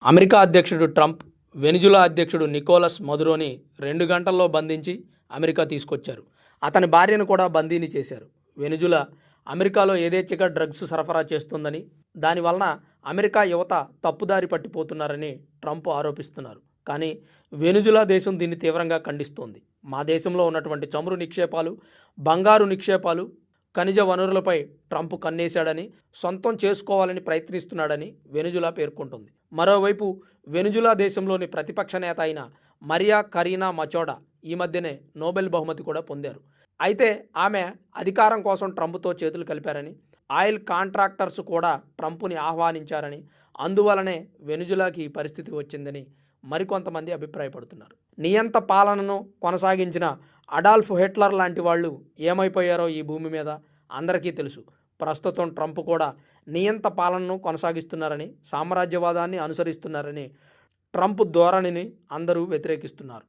America అధ్యక్షుడు Trump Venezuela అధ్యక్షుడు Nicholas మదురోని 2 గంటల్లో బంధించి అమెరికా తీసుకొచ్చారు. అతని భార్యను కూడా బందీని చేశారు. వెనిజులా అమెరికాలో యథేచ్ఛగా డ్రగ్స్ సరఫరా చేస్తుందని, దానివలన అమెరికా యువత తప్పుదారి పట్టిపోతున్నారని ట్రంప్ ఆరోపిస్తున్నారు. కానీ వెనిజులా దేశం దీన్ని తీవ్రంగా ఖండిస్తోంది. మా దేశంలో ఉన్నటువంటి చమురు నిక్షేపాలు, బంగారు నిక్షేపాలు, ఖనిజ వనరులపై ట్రంప్ కన్నేశాడని, సొంతం చేసుకోవాలని ప్రయత్నిస్తున్నాడని వెనిజులా పేర్కొంటుంది. మరోవైపు వెనిజులా దేశంలోని ప్రతిపక్ష నేత అయిన మరియా కరీనా మచోడా ఈ మధ్యనే నోబెల్ బహుమతి కూడా పొందారు. అయితే ఆమె అధికారం కోసం ట్రంప్తో చేతులు కలిపారని, ఆయిల్ కాంట్రాక్టర్స్ కూడా ట్రంప్ని ఆహ్వానించారని, అందువలనే వెనిజులాకి ఈ పరిస్థితి వచ్చిందని మరికొంతమంది అభిప్రాయపడుతున్నారు. నియంత పాలనను కొనసాగించిన అడాల్ఫ్ హిట్లర్ లాంటి వాళ్ళు ఏమైపోయారో ఈ భూమి మీద అందరికీ తెలుసు. ప్రస్తుతం ట్రంప్ కూడా నియంత పాలనను కొనసాగిస్తున్నారని, సామ్రాజ్యవాదాన్ని అనుసరిస్తున్నారని ట్రంప్ ధోరణిని అందరూ వ్యతిరేకిస్తున్నారు.